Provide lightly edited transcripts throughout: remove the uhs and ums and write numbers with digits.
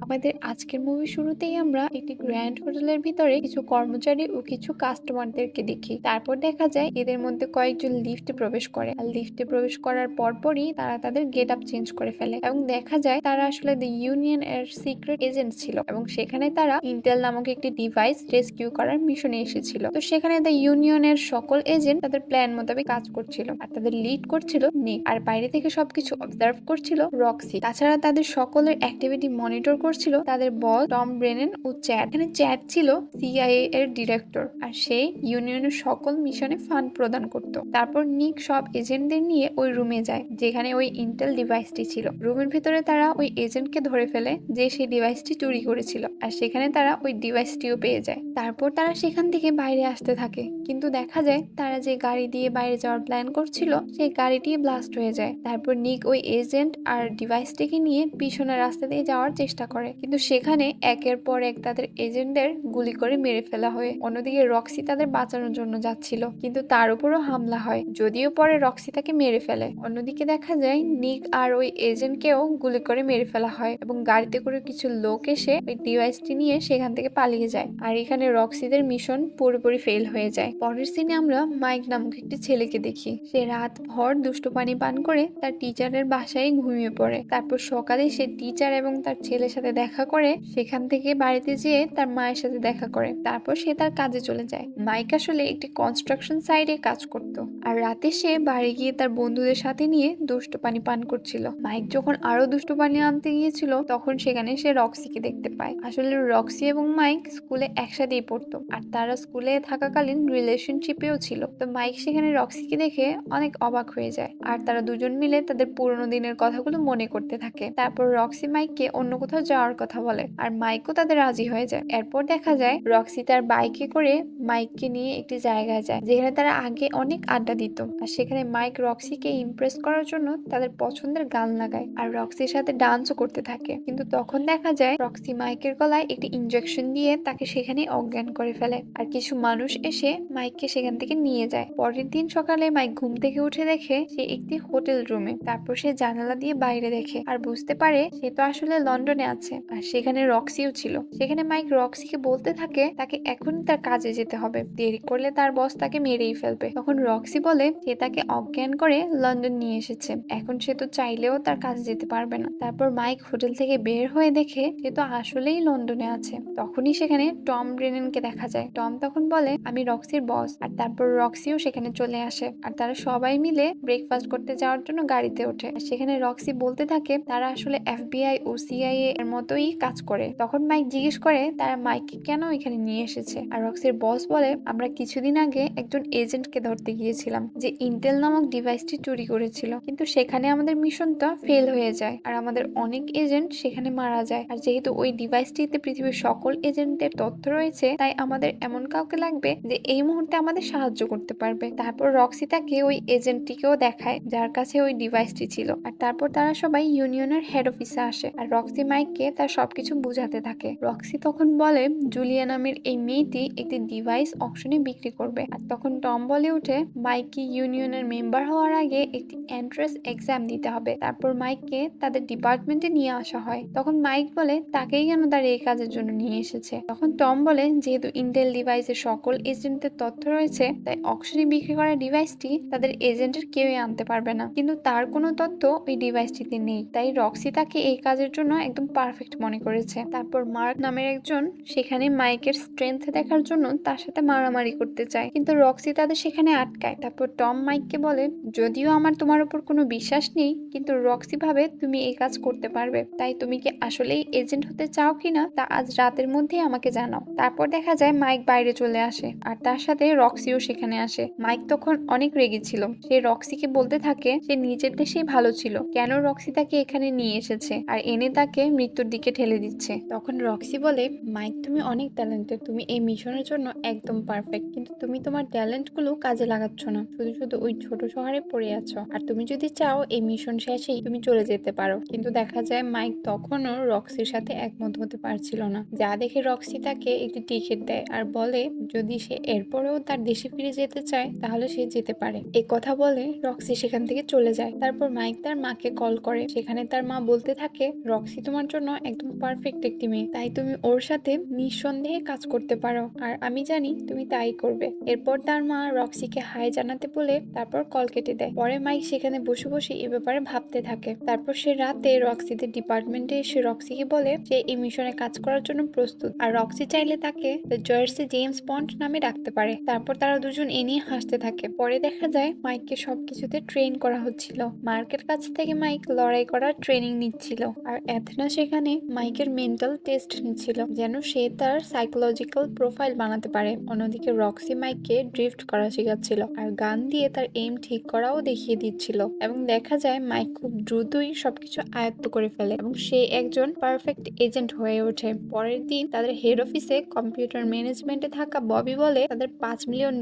আমাদের আজকের মুভি শুরুতেই আমরা একটি গ্র্যান্ড হোটেলের ভিতরে কিছু কর্মচারী ও কিছু কাস্টমারদেরকে দেখি। তারপর দেখা যায় এদের মধ্যে কয়েকজন লিফটে প্রবেশ করে, আর লিফটে প্রবেশ করার পরপরই তারা তাদের গেট আপ চেঞ্জ করে ফেলে এবং দেখা যায় তারা আসলে দ্য ইউনিয়ন এর সিক্রেট এজেন্ট ছিল এবং সেখানে তারা ইন্টেল নামক একটি ডিভাইস রেস্কিউ করার মিশনে এসেছিল। তো সেখানে দ্য ইউনিয়নের সকল এজেন্ট তাদের প্ল্যান মোতাবেক কাজ করছিল, আর তাদের লিড করছিল নিক, আর বাইরে থেকে সবকিছু অবজার্ভ করছিল রক্সি। তাছাড়া তাদের সকলের অ্যাক্টিভিটি মনিটর করছিল তাদের বস টম ব্রেনেন ও চ্যাট। এখানে চ্যাট ছিল সিআইএ এর ডিরেক্টর, আর সে ইউনিয়নের সকল মিশনে ফান্ড প্রদান করত। তারপর নিক সব এজেন্টদের নিয়ে ওই রুমে যায় যেখানে ওই ইন্টেল ডিভাইসটি ছিল। রুমের ভিতরে তারা ওই এজেন্টকে ধরে ফেলে যে সেই ডিভাইসটি চুরি করেছিল, আর সেখানে তারা ওই ডিভাইসটিও পেয়ে যায়। তারপর তারা সেখান থেকে বাইরে আসতে থাকে, কিন্তু দেখা যায় তারা যে গাড়ি দিয়ে বাইরে যাওয়ার প্ল্যান করছিল সেই গাড়িটি ব্লাস্ট হয়ে যায়। তারপর নিক ওই এজেন্ট আর ডিভাইসটিকে নিয়ে পিছনের রাস্তা দিয়ে যাওয়ার চেষ্টা করে, কিন্তু সেখানে একের পর এক তাদের এজেন্টদের গুলি করে মেরে ফেলা হয়। অন্যদিকে রক্সি তাদের বাঁচানোর জন্য যাচ্ছিল, কিন্তু তার উপরও হামলা হয়, যদিও পরে রক্সি তাকে মেরে ফেলে। অন্যদিকে দেখা যায় নিক আর ওই এজেন্টকেও গুলি করে মেরে ফেলা হয় এবং গাড়িতে করে কিছু লোক এসে ওই ডিভাইসটি নিয়ে সেখান থেকে পালিয়ে যায়। আর এখানে রক্সিদের মিশন পুরোপুরি ফেল হয়ে যায়। পরের সিনে আমরা মাইক নামক একটি ছেলেকে দেখি। সে রাত ভর দুষ্ট পানি পান করে তার টিচারের বাসায় ঘুমিয়ে পড়ে। তারপর সকালে সে টিচার এবং তার ছেলের সাথে দেখা করে সেখান থেকে বাড়িতে যেয়ে তার মায়ের সাথে দেখা করে। তারপর সে তার কাজে চলে যায়। মাইক আসলে একটি কনস্ট্রাকশন সাইটে কাজ করত, আর রাতে সে বাড়ি গিয়ে তার বন্ধুদের সাথে নিয়ে দুষ্ট পানি পান করছিল। মাইক যখন আরো দুষ্ট পানি আনতে গিয়েছিল তখন সেখানে সে রক্সিকে দেখতে পায়। আসলে রক্সি এবং মাইক স্কুলে একসাথেই পড়তো, আর তারা স্কুলে থাকাকালীন রিলেশনশিপেও ছিল। তো মাইক সেখানে রক্সিকে দেখে অনেক অবাক হয়ে যায়, আর তারা দুজন মিলে তাদের পুরোনো দিনের কথাগুলো মনে করতে থাকে। তারপর রক্সি মাইককে অন্য কোথাও যাওয়ার কথা বলে, আর মাইকও তাদের রাজি হয়ে যায়। এরপর দেখা যায় রক্সি তার বাইকে করে মাইককে নিয়ে একটি জায়গায় যায় যেখানে তারা আগে অনেক আড্ডা দিত, আর সেখানে মাইক রক্সিকে ইমপ্রেস করার জন্য তাদের পছন্দের গান লাগায় আর রক্সির সাথে ডান্সও করতে থাকে। কিন্তু তখন দেখা যায় রক্সি মাইকের গলায় একটি ইনজেকশন দিয়ে তাকে সেখানে অজ্ঞান করে ফেলে, আর কিছু মানুষ এসে মাইককে সেখান থেকে নিয়ে যায়। পরের দিন সকালে মাইক ঘুম থেকে উঠে দেখে সে একটি হোটেল রুমে। তারপর সে জানালা দিয়ে বাইরে দেখে আর বুঝতে পারে সে তো আসলে লন্ডনে আছে, আর সেখানে রক্সিও ছিল। সেখানে মাইক রক্সিকে বলতে থাকে তাকে এখনই তার কাজে যেতে হবে, দেরি করলে তার বস তাকে মেরেই ফেলবে। তখন রক্সি বলে সে তাকে অজ্ঞান করে লন্ডন নিয়ে এসেছে, এখন সে তো চাইলেও তার কাজে যেতে পারবে না। তারপর মাইক হোটেল থেকে বের হয়ে দেখে সে তো আসলেই লন্ডনে আছে। তখনই সেখানে টম ব্রেনেনকে দেখা যায়। টম তখন বলে আমি রক্সির বস, আর তারপর রক্সিও সেখানে চলে আসে, আর তারা সবাই মিলে ব্রেকফাস্ট করতে যাওয়ার জন্য গাড়িতে ওঠে। আর সেখানে রক্সি বলতে থাকে তারা আসলে এফবিআই ও সিআইএ এর মতোই কাজ করে। তখন মাইক জিজ্ঞেস করে তারা মাইককে কেন এখানে নিয়ে এসেছে, আর রক্সির বস বলে আমরা কিছুদিন আগে একজন এজেন্টকে ধরতে গিয়েছিলাম যে ইন্টেল নামক ডিভাইসটি চুরি করেছিল, কিন্তু সেখানে আমাদের মিশনটা ফেল হয়ে যায় আর আমাদের অনেক এজেন্ট সেখানে মারা যায়। আর যেহেতু ওই ডিভাইসটিতে পৃথিবীর সকল এজেন্টের তথ্য রয়েছে, তাই আমাদের এমন কাউকে লাগবে যে এই মুহূর্তে আমাদের সাহায্য করতে পারবে। তারপর রক্সি তাকে ওই এজেন্টটিকেও দেখায় যার কাছে ওই ডিভাইসটি ছিল, আর তারপর তারা সবাই ইউনিয়নের হেড অফিসে আসে, আর রক্সি মাইককে তার সবকিছু বুঝাতে থাকে। রক্সি তখন বলে জুলিয়া নামের এই মেয়েটি একটি ডিভাইস অকশনে বিক্রি করবে, আর তখন টম বলে উঠে মাইককে ইউনিয়নের মেম্বার হওয়ার আগে একটি এন্ট্রান্স এক্সাম দিতে হবে। তারপর মাইককে তাদের ডিপার্টমেন্টে নিয়ে আসা হয়। তখন মাইক বলে তাকেই কেন তার এই কাজের জন্য নিয়ে এসেছে। তখন টম বলে যেহেতু ইন্টেল ডিভাইসের সকল এজেন্টের তথ্য রয়েছে, তাই অকশনে বিক্রি করা ডিভাইসটি তাদের এজেন্টের কেউই আনতে পারবে না, কিন্তু তার কোনো তথ্য ওই ডিভাইসটিতে নেই, তাই রক্সি তাকে এই কাজের জন্য একদম পারফেক্ট মনে করেছে। তারপর মার্ক নামের একজন সেখানে মাইকের স্ট্রেংথ দেখার জন্য তার সাথে মারামারি করতে চায়, কিন্তু রক্সি তাদের সেখানে আটকায়। তারপর টম মাইককে বলে যদিও আমার তোমার উপর কোনো বিশ্বাস নেই, কিন্তু রক্সি ভাবে তুমি এই কাজ করতে পারবে, তাই তুমি কি আসলেই এজেন্ট হতে চাও কিনা তা আজ রাতের মধ্যেই আমাকে জানাও। তারপর দেখা যায় মাইক বাইরে চলে আসে, আর তার সাথে রক্সিও সেখানে আসে। মাইক তখন অনেক রেগে ছিল, সে রক্সিকে বলতে থাকে সে নিজের দেশেই ভালো ছিল, কেন রক্সি তাকে এখানে নিয়ে এসেছে আর এনে তাকে মৃত্যুর দিকে ঠেলে দিচ্ছে। তখন রক্সি বলে মাইক তুমি অনেক ট্যালেন্টেড, তুমি এই মিশনের জন্য একদম পারফেক্ট, কিন্তু তুমি তোমার ট্যালেন্ট গুলো কাজে লাগাচ্ছ না, শুধু শুধু ওই ছোট শহরে পড়ে আছো, আর তুমি যদি চাও এই মিশন শেষেই তুমি চলে যেতে পারো। কিন্তু দেখা যায় মাইক তখনও রক্সির সাথে একমত হতে পারছিল না, যা দেখে রক্সি তাকে একটি টিকিট দেয় আর বলে যদি সে এরপর তারপরেও তার দেশে ফিরে যেতে চায় তাহলে সে যেতে পারে। এই কথা বলে রক্সি সেখান থেকে চলে যায়। তারপর মাইক তার মাকে কল করে, সেখানে তার মা বলতে থাকে রক্সি তোমার জন্য একদম পারফেক্ট একটি মেয়ে, তাই তুমি ওর সাথে নিঃসন্দেহে কাজ করতে পারো, আর আমি জানি তুমি তাই করবে। এরপর তার মা রক্সিকে হাই জানাতে বলে তারপর কল কেটে দেয়। পরে মাইক সেখানে বসে বসে এ ব্যাপারে ভাবতে থাকে। তারপর সে রাতে রক্সিদের ডিপার্টমেন্টে এসে রক্সিকে বলে সে এই মিশনে কাজ করার জন্য প্রস্তুত, আর রক্সি চাইলে তাকে দ্য জার্সি জেমস বন্ড নামে ডাকতে পারে। তারপর তারা দুজন এ নিয়ে হাসতে থাকে। পরে দেখা যায় মাইককে সবকিছুতে ট্রেন করা হচ্ছিল। মার্কের কাছ থেকে মাইক লড়াই করার ট্রেনিং নিচ্ছিল, আর এথনা সেখানে মাইকের মেন্টাল টেস্ট নিচ্ছিল যেন সে তার সাইকোলজিক্যাল প্রোফাইল বানাতে পারে। অন্যদিকে রক্সি মাইককে ড্রিফট করা শেখাচ্ছিল, আর গান দিয়ে তার এইম ঠিক করাও দেখিয়ে দিচ্ছিল। এবং দেখা যায় মাইক খুব দ্রুতই সবকিছু আয়ত্ত করে ফেলে এবং সে একজন পারফেক্ট এজেন্ট হয়ে ওঠে। পরের দিন তাদের হেড অফিসে কম্পিউটার ম্যানেজমেন্টে থাকা ববি বলে তাদের $5 মিলিয়ন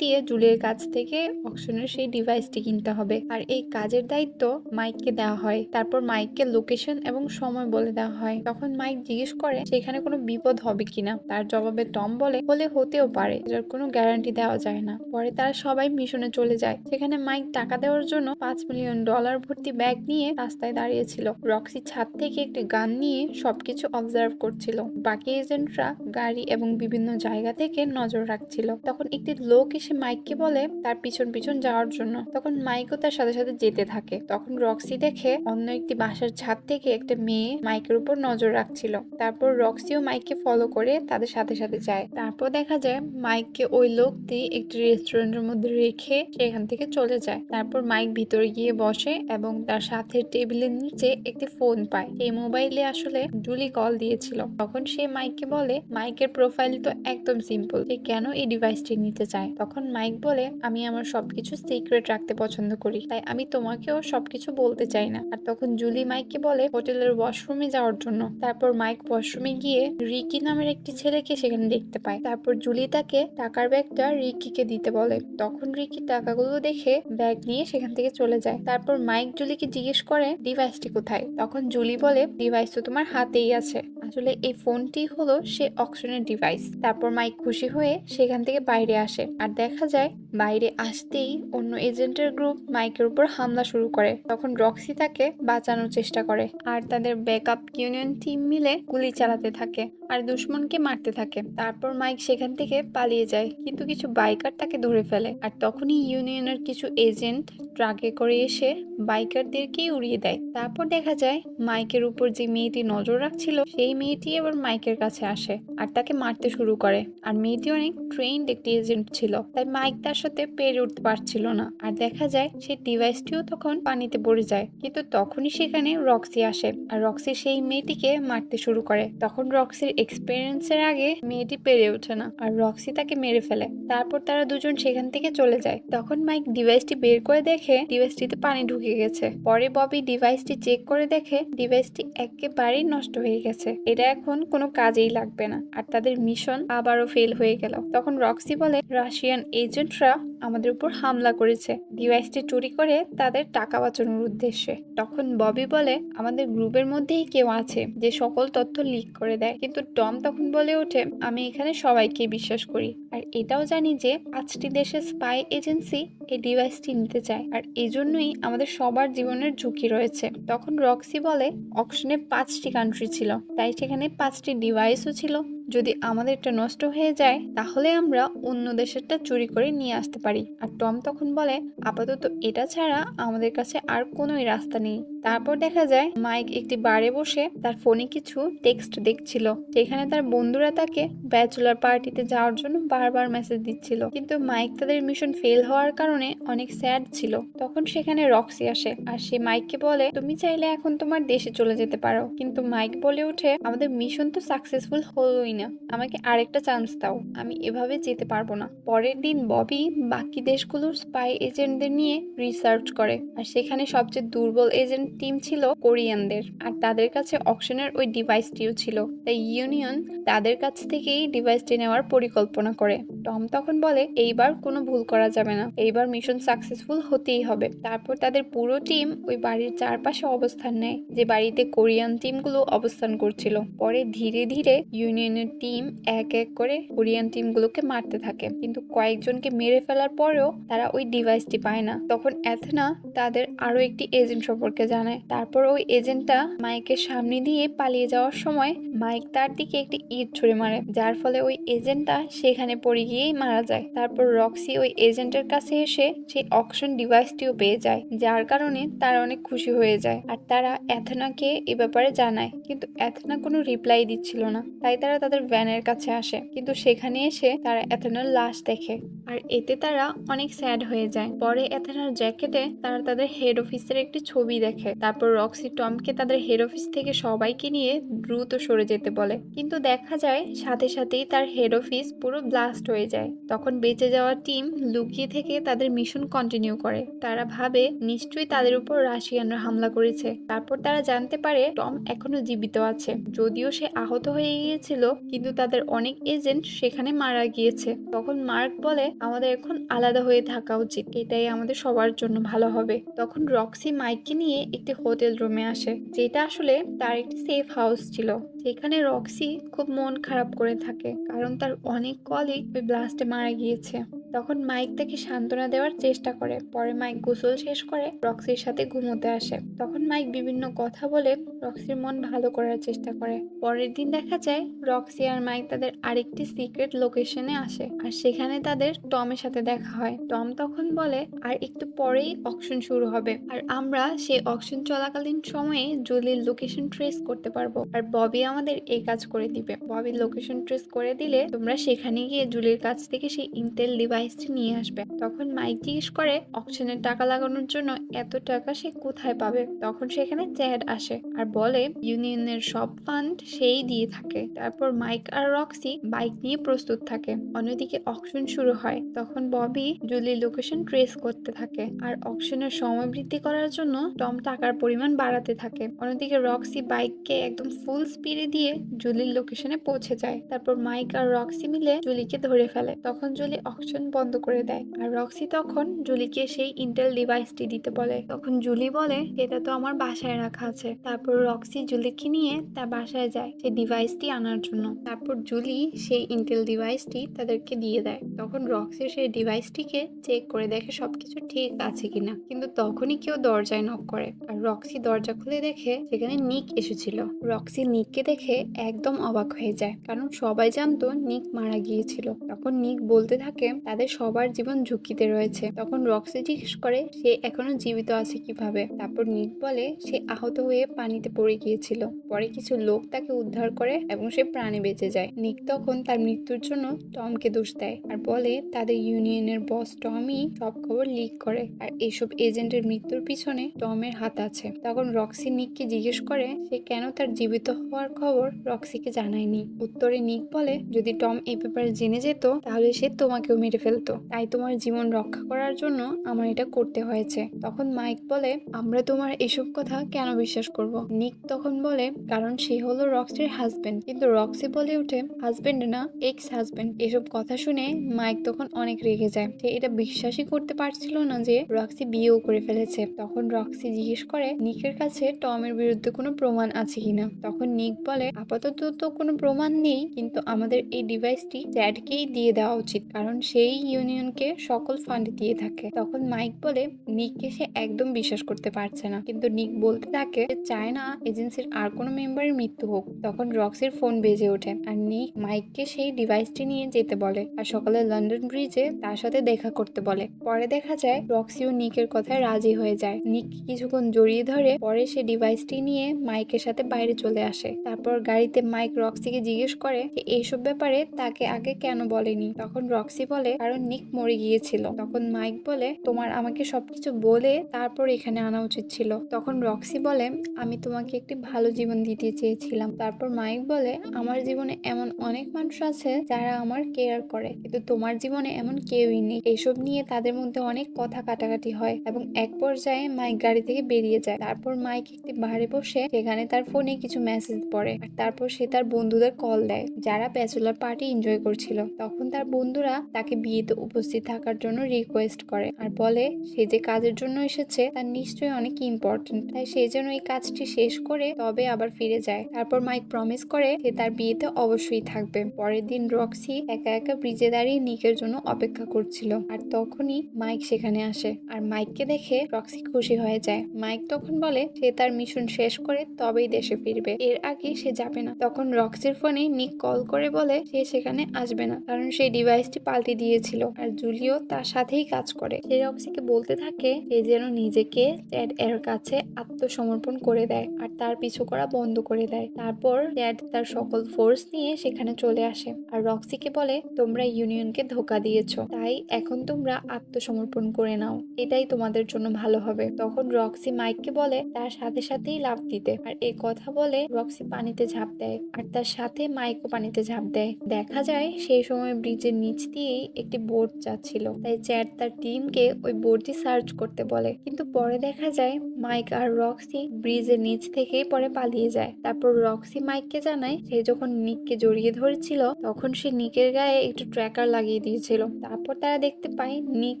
দিয়ে জুলির কাছ থেকে অকশনের সেই ডিভাইসটি কিনতে হবে, আর এই কাজের দায়িত্ব মাইককে দেওয়া হয়। তারপর মাইককে লোকেশন এবং সময় বলে দেওয়া হয়। তখন মাইক জিজ্ঞেস করে সেখানে কোনো বিপদ হবে কিনা। তার জবাবে টম বলে হলে হতেও পারে, এটার কোনো গ্যারান্টি দেওয়া যায় না। পরে তারা সবাই মিশনে চলে যায়। সেখানে মাইক টাকা দেওয়ার জন্য $5 মিলিয়ন ভর্তি ব্যাগ নিয়ে রাস্তায় দাঁড়িয়েছিল। রক্সি ছাদ থেকে একটি গান নিয়ে সবকিছু অবজার্ভ করছিল। বাকি এজেন্টরা গাড়ি এবং বিভিন্ন জায়গা থেকে নজর রাখছিল। তখন একটি লোক এসে মাইককে বলে তার পিছন পিছন যাওয়ার জন্য। তখন মাইকও তার সাথে সাথে যেতে থাকে। তখন রক্সি দেখে অন্য একটি বাসার ছাদ থেকে একটা মেয়ে মাইকের উপর নজর রাখছিল। তারপর রক্সিও মাইককে ফলো করে তাদের সাথে সাথে যায়। তারপর দেখা যায় মাইককে ওই লোকটি একটি রেস্টুরেন্টের মধ্যে রেখে সেখান থেকে চলে যায়। তারপর মাইক ভিতরে গিয়ে বসে এবং তার সাথে টেবিলের নিচে একটি ফোন পায়। এই মোবাইলে আসলে জুলি কল দিয়েছিল। তখন সে মাইককে বলে মাইকের প্রোফাইল তো একদম সিম্পল, সে কেন এই ডিভাইসটি নিতে চায়। তখন মাইক বলে আমি আমার সবকিছু সিক্রেট রাখতে পছন্দ করি, তাই আমি তোমাকেও সবকিছু বলতে চাই না। আর তখন জুলি মাইককে বলে হোটেলের ওয়াশরুমে যাওয়ার জন্য। তারপর মাইক ওয়াশরুমে গিয়ে রিকি নামের একটি ছেলেকে সেখানে দেখতে পায়। তারপর জুলি তাকে টাকার ব্যাগটা রিকিকে দিতে বলে। তখন রিকি টাকাগুলো দেখে ব্যাগ নিয়ে সেখান থেকে চলে যায়। তারপর মাইক জুলিকে জিজ্ঞেস করে ডিভাইসটি কোথায়। তখন জুলি বলে ডিভাইস তো তোমার হাতেই আছে, আসলে এই ফোনটি হলো সে অকশনের ডিভাইস। তারপর মাইক খুশি হয়ে সেখান থেকে বাইরে আসে, আর দেখা যায় বাইরে আসতেই অন্য এজেন্টের গ্রুপ মাইকের উপর হামলা শুরু করে। তখন রক্সি তাকে বাঁচানোর চেষ্টা করে, আর তাদের ব্যাকআপ ইউনিয়ন টিম মিলে গুলি চালাতে থাকে আর দুশ্মনকে মারতে থাকে। তারপর মাইক সেখান থেকে পালিয়ে যায়, কিন্তু কিছু বাইকার তাকে ধরে ফেলে। আর তখনই ইউনিয়নের কিছু এজেন্ট ট্রাকে করে এসে বাইকারদেরকেই উড়িয়ে দেয়। তারপর দেখা যায় মাইকের উপর যে মেয়েটি নজর রাখছিল সেই মেয়েটি এবার মাইকের কাছে আসে আর তাকে মারতে শুরু করে। আর মেয়েটি অনেক ট্রেন্ড একটি এজেন্ট ছিল, তাই মাইক তার সাথে পেরে উঠতে পারছিল না। আর দেখা যায় সেই ডিভাইসটিও তখন পানিতে পড়ে যায়, কিন্তু তখনই সেখানে রক্সি আসে আর রক্সি সেই মেয়েটিকে মারতে শুরু করে। তখন রক্সির এক্সপিরিয়েন্সের আগে মেয়েটি পেরে ওঠে না আর রক্সি তাকে মেরে ফেলে। তারপর তারা দুজন সেখান থেকে চলে যায়। তখন মাইক ডিভাইসটি বের করে দেখে ডিভাইসটিতে পানি ঢুকে গেছে। পরে ববি ডিভাইসটি চেক করে দেখে ডিভাইসটি একেবারেই নষ্ট হয়ে গেছে, এটা এখন কোনো কাজেই লাগবে না, আর তাদের মিশন আবারও ফেল হয়ে গেল। তখন রক্সি বলে রাশিয়ান এজেন্টরা আমাদের উপর হামলা করেছে ডিভাইসটি চুরি করে তাদের টাকা বাঁচানোর উদ্দেশ্যে। তখন ববি বলে আমাদের গ্রুপের মধ্যেই কেউ আছে যে সকল তথ্য লিক করে দেয়, কিন্তু টম তখন বলে ওঠে আমি এখানে সবাইকে বিশ্বাস করি, আর এটাও জানি যে 5টি দেশের স্পাই এজেন্সি এই ডিভাইসটি নিতে চায়, আর এজন্যই আমাদের সবার জীবনের ঝুঁকি রয়েছে। তখন রক্সি বলে অকশনে 5টি কান্ট্রি ছিল, তাই সেখানে 5টি ডিভাইসও ছিল। যদি আমাদেরটা নষ্ট হয়ে যায় তাহলে আমরা অন্য দেশেরটা চুরি করে নিয়ে আসতে পারি। আর টম তখন বলে আপাতত এটা ছাড়া আমাদের কাছে আর কোনোই রাস্তা নেই। তারপর দেখা যায় মাইক একটি বারে বসে তার ফোনে কিছু টেক্সট দেখছিল, সেখানে তার বন্ধুরা তাকে ব্যাচেলর পার্টিতে যাওয়ার জন্য বারবার মেসেজ দিচ্ছিল, কিন্তু মাইক তাদের মিশন ফেল হওয়ার কারণে অনেক স্যাড ছিল। তখন সেখানে রক্সি আসে আর সে মাইককে বলে তুমি চাইলে এখন তোমার দেশে চলে যেতে পারো, কিন্তু মাইক বলে ওঠে আমাদের মিশন তো সাকসেসফুল হলোই না, আমাকে আরেকটা চান্স দাও, আমি এভাবে যেতে পারবো না। পরের দিন ববি বাকি দেশগুলোর স্পাই এজেন্টদের নিয়ে রিসার্চ করে, আর সেখানে সবচেয়ে দুর্বল এজেন্ট টিম ছিল কোরিয়ানদের, আর তাদের কাছে অকশনের ওই ডিভাইসটিও ছিল। তাই ইউনিয়ন তাদের কাছ থেকেই ডিভাইসটি নেওয়ার পরিকল্পনা করে। টম তখন বলে এইবার কোনো ভুল করা যাবে না, এইবার মিশন সাকসেসফুল হতেই হবে। তারপর তাদের পুরো টিম ওই বাড়ির চারপাশে অবস্থান নেয়, যে বাড়িতে কোরিয়ান টিমগুলো অবস্থান করছিল। পরে ধীরে ধীরে ইউনিয়নের টিম এক এক করে কোরিয়ান টিমগুলোকে মারতে থাকে, কিন্তু কয়েকজনকে মেরে ফেলার পরেও তারা ওই ডিভাইসটি পায় না। তখন অ্যাথেনা তাদের আরো একটি এজেন্ট সম্পর্কে জানায়। তারপর ওই এজেন্টটা মাইকের সামনে দিয়ে পালিয়ে যাওয়ার সময় মাইক তার দিকে একটি ইট ছুঁড়ে মারে, যার ফলে ওই এজেন্টটা সেখানে পড়ে গিয়েই মারা যায়। তারপর রক্সি ওই এজেন্টের কাছে এসে সেই অকশন ডিভাইসটিও পেয়ে যায়, যার কারণে তারা অনেক খুশি হয়ে যায়। আর তারা অ্যাথেনাকে এ ব্যাপারে জানায়, কিন্তু অ্যাথেনা কোনো রিপ্লাই দিচ্ছিল না। তাই তারা তাদের ভ্যানের কাছে আসে, কিন্তু সেখানে এসে তারা অ্যাথেনার লাশ দেখে, আর এতে তারা অনেক স্যাড হয়ে যায়। পরে অ্যাথেনার জ্যাকেটে তারা তাদের হেড অফিসের একটি ছবি দেখে। তারপর রক্সি টমকে তাদের হেড অফিস থেকে সবাইকে নিয়ে দ্রুত সরে যেতে বলে, কিন্তু দেখা যায় সাথে সাথেই তার হেড অফিস পুরো ব্লাস্ট হয়ে যায়। তখন বেঁচে যাওয়া টিম লুকিয়ে থেকে তাদের মিশন কন্টিনিউ করে। তারা ভাবে নিশ্চয়ই তাদের উপর রাশিয়ানরা হামলা করেছে। তারপর তারা জানতে পারে টম এখনো জীবিত আছে, যদিও সে আহত হয়ে গিয়েছিল, কিন্তু তাদের অনেক এজেন্ট সেখানে মারা গিয়েছে। তখন মার্ক বলে আমাদের এখন আলাদা হয়ে থাকা উচিত, এটাই আমাদের সবার জন্য ভালো হবে। তখন রক্সি মাইককে নিয়ে একটি হোটেল রুমে আসে, যেটা আসলে তার একটি সেফ হাউস ছিল। সেখানে রক্সি খুব মন খারাপ করে থাকে, কারণ তার অনেক কলিগ ওই ব্লাস্টে মারা গিয়েছে। তখন মাইক তাকে সান্ত্বনা দেওয়ার চেষ্টা করে। পরে মাইক গোসল শেষ করে রক্সির সাথে ঘুমোতে আসে। তখন মাইক বিভিন্ন কথা বলে রক্সির মন ভালো করার চেষ্টা করে। পরের দিন দেখা যায় রক্সি আর মাইক তাদের আরেকটি সিক্রেট লোকেশনে আসে, আর সেখানে তাদের টমের সাথে দেখা হয়। টম তখন বলে আর একটু পরেই অকশন শুরু হবে, আর আমরা সেই অকশন চলাকালীন সময়ে জুলির লোকেশন ট্রেস করতে পারবো, আর ববি আমাদের এই কাজ করে দিবে। ববির লোকেশন ট্রেস করে দিলে তোমরা সেখানে গিয়ে জুলির কাছ থেকে সেই ইন্টেল ডিভাইসটি নিয়ে আসবে। তখন মাইক জিজ্ঞেস করে অকশনের টাকা লাগানোর জন্য এত টাকা সে কোথায় পাবে। তখন সেখানে চ্যাড আসে আর বলে ইউনিয়নের সব ফান্ড সেই দিয়ে থাকে। তারপর মাইক আর রক্সি বাইক নিয়ে প্রস্তুত থাকে। অন্যদিকে অকশন শুরু হয়। তখন ববি জুলির লোকেশন ট্রেস করতে থাকে, আর অকশনের সময় বৃদ্ধি করার জন্য টম টাকার পরিমাণ বাড়াতে থাকে। অন্যদিকে রক্সি বাইককে একদম ফুল স্পিডে দিয়ে জুলির লোকেশনে পৌঁছে যায়। তারপর মাইক আর রক্সি মিলে জুলিকে ধরে ফেলে। তখন জুলি অকশন বন্ধ করে দেয়, আর রক্সি তখন জুলিকে সেই ইন্টেল ডিভাইসটি দিতে বলে। তখন জুলি বলে এটা তো আমার বাসায় রাখা আছে। তারপর রক্সি জুলিকে নিয়ে তার বাসায় যায় সেই ডিভাইসটি আনার জন্য। তারপর জুলি সেই ইন্টেল ডিভাইসটি তাদেরকে দিয়ে দেয়। তখন রক্সি সেই ডিভাইসটিকে চেক করে দেখে সবকিছু ঠিক আছে কিনা, কিন্তু তখনই কেউ দরজায় নক করে, আর রক্সি দরজা খুলে দেখে সেখানে নিক এসেছিল। রক্সি নিককে দেখে একদম অবাক হয়ে যায়, কারণ সবাই জানতো নিক মারা গিয়েছিল। তখন নিক বলতে থাকে তাদের সবার জীবন ঝুঁকিতে রয়েছে। তখন রক্সি জিজ্ঞেস করে সে এখনো জীবিত আছে কিভাবে। তারপর নিক বলে সে আহত হয়ে পানিতে পড়ে গিয়েছিল, পরে কিছু লোক তাকে উদ্ধার করে এবং সে প্রাণে বেঁচে যায়। নিক তখন তার মৃত্যুর জন্য টমকে দোষ দেয়, আর বলে তাদের ইউনিয়নের বস টমই সব খবর লিক করে, আর এইসব এজেন্টের মৃত্যুর পিছনে টমের হাত আছে। তখন রক্সি নিককে জিজ্ঞেস করে সে কেন তার জীবিত হওয়ার খবর রক্সিকে জানায়নি। উত্তরে নিক বলে যদি টম এই ব্যাপারে জেনে যেত তাহলে সে তোমাকেও মেরে ফেলতো, তাই তোমার জীবন রক্ষা করার জন্য আমার এটা করতে হয়েছে। তখন মাইক বলে আমরা তোমার এসব কথা কেন বিশ্বাস করব। নিক তখন বলে কারণ সে হলো রক্সির হাজবেন্ড। কিন্তু রক্সি বলে ওঠে হাজবেন্ড না, এক্স হাজবেন্ড। এসব কথা শুনে মাইক তখন অনেক রেগে যায়। সে এটা বিশ্বাসই করতে পারছিল না যে রক্সি বিয়েও করে ফেলেছে। তখন রক্সি জিজ্ঞেস করে নিকের কাছে টমের বিরুদ্ধে কোনো প্রমাণ আছে কিনা। তখন নিক বলে আপাতত তো কোনো প্রমাণ নেই, কিন্তু আমাদের এই ডিভাইসটি চ্যাডকেই দিয়ে দেওয়া উচিত, কারণ সেই ইউনিয়নকে সকল ফান্ড দিয়ে থাকে। তখন মাইক বলে নিককে সে একদম বিশ্বাস করতে পারছে না, কিন্তু নিক বলতে থাকে যে চায় না এজেন্সির আর কোনো মেম্বারের মৃত্যু হোক। তখন রক্সির ফোন বেজে ওঠে, আর নিক মাইককে সেই ডিভাইসটি নিয়ে যেতে বলে, আর সকালে লন্ডন ব্রিজে তার সাথে দেখা করতে বলে। পরে দেখা যায় রক্সিও নিকের কথায় রাজি হয়ে যায়। নিক কিছুক্ষণ জড়িয়ে ধরে, পরে সে ডিভাইসটি নিয়ে মাইকের সাথে বাইরে চলে আসে। তারপর গাড়িতে মাইক রক্সিকে জিজ্ঞেস করে যে এইসব ব্যাপারে তাকে আগে কেন বলেনি। তখন রক্সি বলে কারণ নিক মরে গিয়েছিল। তখন মাইক বলে, তোমার আমাকে সবকিছু বলে তারপর এখানে আনা উচিত ছিল। তখন রক্সি বলে, আমি তোমাকে একটি ভালো জীবন দিতে চেয়েছিলাম। তারপর মাইক বলে, আমার জীবনে এমন অনেক মানুষ আছে যারা আমার কেয়ার করে, কিন্তু তোমার জীবনে এমন কেউই নেই। এইসব নিয়ে তাদের মধ্যে অনেক কথা কাটাকাটি হয় এবং এক পর্যায়ে মাইক গাড়ি থেকে বেরিয়ে যায়। তারপর মাইক একটি বারে বসে সেখানে তার ফোনে কিছু মেসেজ পড়ে আর তারপর সে তার বন্ধুদের কল দেয় যারা ব্যাচেলর পার্টি এনজয় করছিল। তখন তার বন্ধুরা তাকে বিয়েতে উপস্থিত থাকার জন্য রিকোয়েস্ট করে আর বলে সে যে কাজের জন্য এসেছে তার নিশ্চয়ই অনেক ইম্পর্টেন্ট, তাই সে যেন এই কাজটি শেষ করে তবে আবার ফিরে যায়। তারপর মাইক প্রমিস করে সে তার বিয়েতে অবশ্যই থাকবে। পরের দিন রক্সি একা একা ব্রিজে দাঁড়িয়ে নিকের জন্য অপেক্ষা করছিল আর তখনই মাইক সেখানে আসে আর মাইককে দেখে রক্সি খুশি হয়ে যায়। মাইক তখন বলে সে তার মিশন শেষ করে তবেই দেশে ফিরবে, এর আগে সে যাবে না। তখন রক্সির ফোনে নিক কল করে বলে সে সেখানে আসবে না কারণ সেই ডিভাইসটি পাল্টে দিয়েছিল আর জুলিও তার সাথেই কাজ করে। সে রক্সিকে বলতে থাকে সে যেন নিজেকে চ্যাড এর কাছে আত্মসমর্পণ করে দেয় আর তার পিছু করা বন্ধ করে দেয়। তারপর চ্যাড তার সকল ফোর্স নিয়ে সেখানে চলে আসে আর রক্সিকে বলে তোমরা ইউনিয়নকে ধোকা দিয়েছো, তাই এখন তোমরা আত্মসমর্পণ করে নাও, এটাই তোমাদের জন্য ভালো হবে। তখন রক্সি মাইককে বলে তার সাথে সাথেই লাফ দিতে আর এই কথা বলে রক্সি পানিতে ঝাঁপ দেয় আর তার সাথে মাইকও পানিতে ঝাঁপ দেয়। দেখা যায় সেই সময় ব্রিজের নিচ দিয়েই একটি বোট যাচ্ছিল, তাই চ্যাড তার টিমকে ওই বোটটি সার্চ করতে বলে, কিন্তু পরে দেখা যায় মাইক আর রক্সি ব্রিজের নিচ থেকেই পরে পালিয়ে যায়। তারপর রক্সি মাইককে জানায় সে যখন নিককে জড়িয়ে ধরেছিল তখন সে নিকের গায়ে একটু ট্র্যাকার লাগিয়ে দিয়েছিল। তারপর তারা দেখতে পায় নিক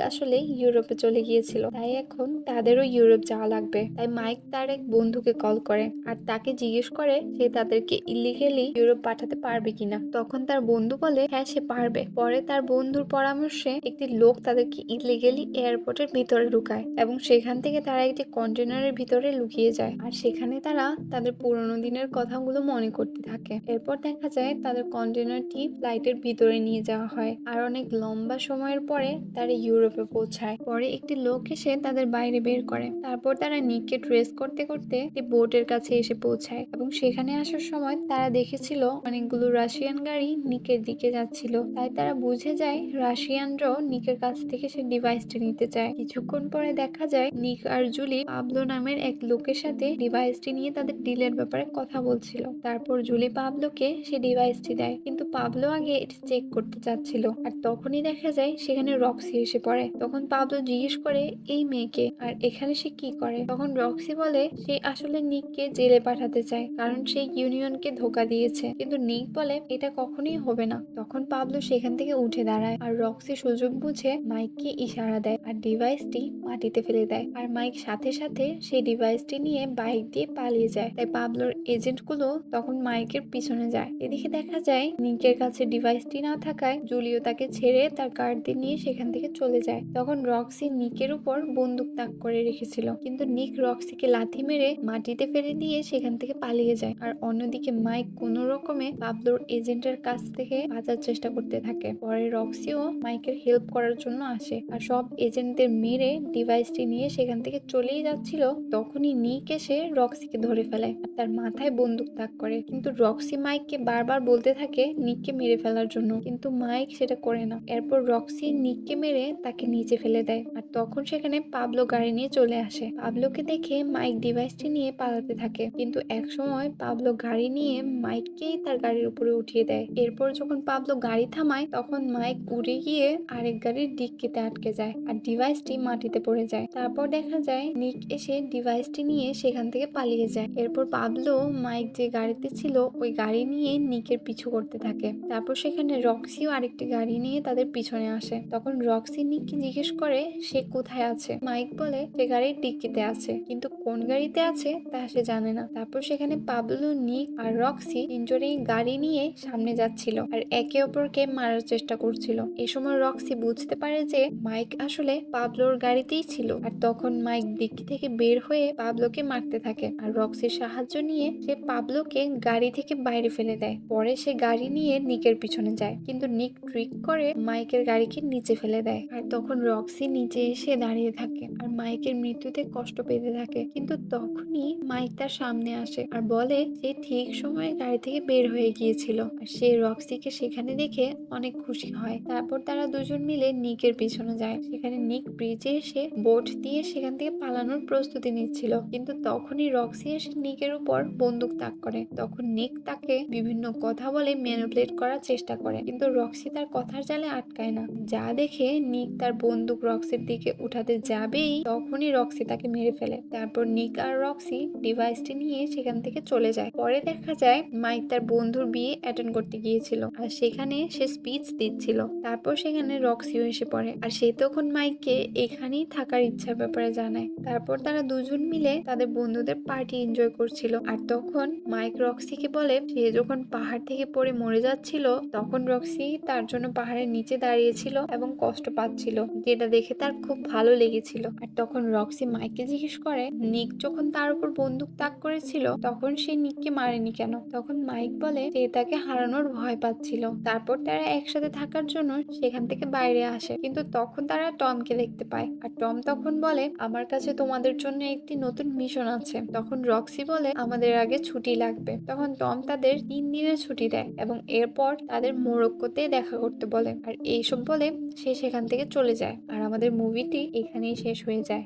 আসলে ইউরোপে চলে গিয়েছিল, তাই এখন তাদেরও ইউরোপ যাওয়া লাগবে। তাই মাইক তার এক বন্ধুকে কল করে আর তাকে জিজ্ঞেস করে সে তাদেরকে ইলিগেলি ইউরোপ পাঠাতে পারবে কিনা। তখন তার বন্ধু বলে হ্যাঁ সে পারবে। পরে তার বন্ধুর পরামর্শে একটি লোক তাদেরকে ইলিগেলি এয়ারপোর্টের ভিতরে ঢুকায় এবং সেখান থেকে তারা একটি কন্টেনারের ভিতরে লুকিয়ে যায় আর সেখানে তারা তাদের পুরোনো দিনের কথাগুলো মনে করতে থাকে। এরপর দেখা যায় তাদের কন্টেনারটি ফ্লাইটের ভিতরে নিয়ে যাওয়া হয় আর অনেক লম্বা সময়ের পরে তারা ইউরোপে পৌঁছায়। পরে একটি লোক এসে তাদের বাইরে বের করে। তারপর তারা নিককে ট্রেস করতে করতে একটি বোটের কাছে এসে পৌঁছায় এবং সেখানে আসার সময় তারা দেখেছিল অনেকগুলো রাশিয়ান গাড়ি নিকের দিকে যাচ্ছিল, তাই তারা বুঝে যায় রাশিয়ানরাও নিকের কাছ থেকে সে ডিভাইসটি নিতে চায়। কিছুক্ষণ পরে দেখা যায় নিক আর জুলি পাবলো নামের এক লোকের সাথে ডিভাইসটি নিয়ে তাদের ডিলের ব্যাপারে কথা বলছিল। তারপর জুলি পাবলোকে সে ডিভাইসটি দেয়, কিন্তু পাবলো আগে এটি চেক করতে চাচ্ছিল আর তখনই দেখা যায় সেখানে রক্সি এসে পড়ে। তখন পাবলো জিজ্ঞেস করে এই মেয়েকে আর এখানে সে কি করে। তখন রক্সি বলে সে আসলে নিককে জেলে পাঠাতে চায় কারণ সে ইউনিয়নকে ধোকা দিয়েছে, কিন্তু নিক বলে এটা কখনোই হবে না। তখন পাবলো সেখান থেকে উঠে দাঁড়ায় আর রক্সি সুযোগ বুঝে মাইককে ইশারা দেয় আর ডিভাইসটি মাটিতে ফেলে দেয় আর মাইক সাথে সাথে সেই ডিভাইসটি নিয়ে বাইক দিয়ে পালিয়ে যায়। তাই পাবলোর এজেন্ট গুলো তখন মাইকের পিছনে যায়। এদিকে দেখা যায় নিকের কাছে ডিভাইসটি না থাকায় জুলিও তাকে ছেড়ে তার গার্ডদের নিয়ে সেখান থেকে চলে যায়। তখন রক্সি নিকের উপর বন্দুক তাক করে রেখেছিল, কিন্তু নিক রক্সিকে লাথি মেরে মাটিতে ফেলে দিয়ে সেখান থেকে পালিয়ে যায় আর অন্যদিকে মাইক কোনো রকমে পাবলোর এজেন্টের কাছ থেকে বাঁচার চেষ্টা করতে থাকে। পরে রক্সিও মাইকের হেল্প করার জন্য আসে আর সব এজেন্টদের মেরে ডিভাইসটি নিয়ে সেখান থেকে চলেই যাচ্ছিল। তখনই নিক এসে রক্সিকে ধরে ফেলে আর তার মাথায় বন্দুক তাক করে, কিন্তু রক্সি মাইককে বারবার বলতে থাকে নিককে মেরে ফেলার জন্য, কিন্তু মাইক সেটা করে না। এরপর রক্সি নিককে মেরে তাকে নিচে ফেলে দেয় আর তখন সেখানে পাবলো গাড়ি নিয়ে চলে আসে। পাবলোকে দেখে মাইক ডিভাইসটি নিয়ে পালাতে থাকে, কিন্তু একসময় পাবলো গাড়ি নিয়ে মাইককেই তার গাড়ির উপরে উঠিয়ে দেয়। এরপর যখন পাবলো গাড়ি থামায় তখন মাইক উড়ে গিয়ে আরেক গাড়ির ডিক্কিতে আটকে যায় আর ডিভাইসটি মাটিতে পড়ে যায়। তারপর দেখা যায় নিক এসে ডিভাইসটি নিয়ে সেখান থেকে পালিয়ে যায়। এরপর পাবলো মাইক যে গাড়িতে ছিল ওই গাড়ি নিয়ে নিকের পিছু করতে থাকে। তারপর সেখানে রক্সিও আরেকটি গাড়ি নিয়ে তাদের পিছনে আসে। তখন রক্সি নিককে জিজ্ঞেস করে সে কোথায় আছে। মাইক বলে সে গাড়ির ডিক্কিতে আছে, কিন্তু কোন গাড়িতে আছে তা সে জানে না। তারপর সেখানে পাবলো, নিক আর রক্সি তিনজনেই গাড়ি নিয়ে সামনে যাচ্ছিল আর একে অপরকে মারার চেষ্টা করছিল। এ সময় রক্সি বুঝতে পারে যে মাইক আসলে পাবলোর গাড়িতেই ছিল আর তখন মাইক ডিক্কি থেকে বের হয়ে পাবলোকে মারতে থাকে আর রক্সির সাহায্য নিয়ে সে পাবলোকে গাড়ি থেকে বাইরে ফেলে দেয়। পরে সে গাড়ি নিয়ে নিকের পিছনে যায়, কিন্তু নিক ট্রিক করে মাইকের গাড়িকে নিচে ফেলে দেয় আর তখন রক্সি নিচে এসে দাঁড়িয়ে থাকে আর মাইকের মৃত্যুতে কষ্ট পেতে থাকে। কিন্তু তখনই মাইক তার সামনে আসে আর বলে সে ঠিক সময়ে গাড়ি থেকে বের হয়ে গিয়েছিল আর সে রক্সিকে সেখানে দেখে অনেক খুশি হয়। তারপর তারপর তারা দুজন মিলে নিকের পিছনে যায়। সেখানে নিক ব্রিজে এসে বোট দিয়ে সেখান থেকে পালানোর প্রস্তুতি নিচ্ছিল, কিন্তু তখনই রক্সি এসে নিকের উপর বন্দুক তাক করে। তখন নিক তাকে বিভিন্ন কথা বলে ম্যানিপুলেট করার চেষ্টা করে, কিন্তু রক্সি তার কথার জালে আটকায় না। যা দেখে নিক তার বন্দুক রক্সির দিকে উঠাতে যাবেই তখনই রক্সি তাকে মেরে ফেলে। তারপর নিক আর রক্সি ডিভাইসটি নিয়ে সেখান থেকে চলে যায়। পরে দেখা যায় মাইক তার বন্ধুর বিয়ে অ্যাটেন্ড করতে গিয়েছিল আর সেখানে সে স্পিচ দিচ্ছিল। তারপর সেখানে রক্সিও এসে পড়ে আর সে তখন মাইককে এখানেই থাকার ইচ্ছার ব্যাপারে জানায়। তারপর তারা দুজন মিলে তাদের বন্ধুদের পার্টি এনজয় করছিল। আর তখন মাইক রক্সিকে বলে সে যখন পাহাড় থেকে পড়ে মরে যাচ্ছিল তখন রক্সি তার জন্য পাহাড়ের নিচে দাঁড়িয়েছিল এবং কষ্ট পাচ্ছিল, যেটা দেখে তার খুব ভালো লেগেছিল। আর তখন রক্সি মাইককে জিজ্ঞেস করে নিক যখন তার উপর বন্দুক তাক করেছিল তখন সে নিককে মারেনি কেন। তখন মাইক বলে সে তাকে হারানোর ভয় পাচ্ছিল। তারপর তারা একসাথে থাকার জন্য সেখান থেকে বাইরে আসে, কিন্তু তখন তারা টমকে দেখতে পায় আর টম তখন বলে আমার কাছে তোমাদের জন্য একটি নতুন মিশন আছে। তখন রক্সি বলে আমাদের আগে ছুটি লাগবে। তখন টম তাদের 3 দিনের ছুটি দেয় এবং এরপর তাদের মোরক্কোতে দেখা করতে বলে। আর এইসব বলে সে সেখান থেকে চলে যায় আর আমাদের মুভিটি এখানেই শেষ হয়ে যায়।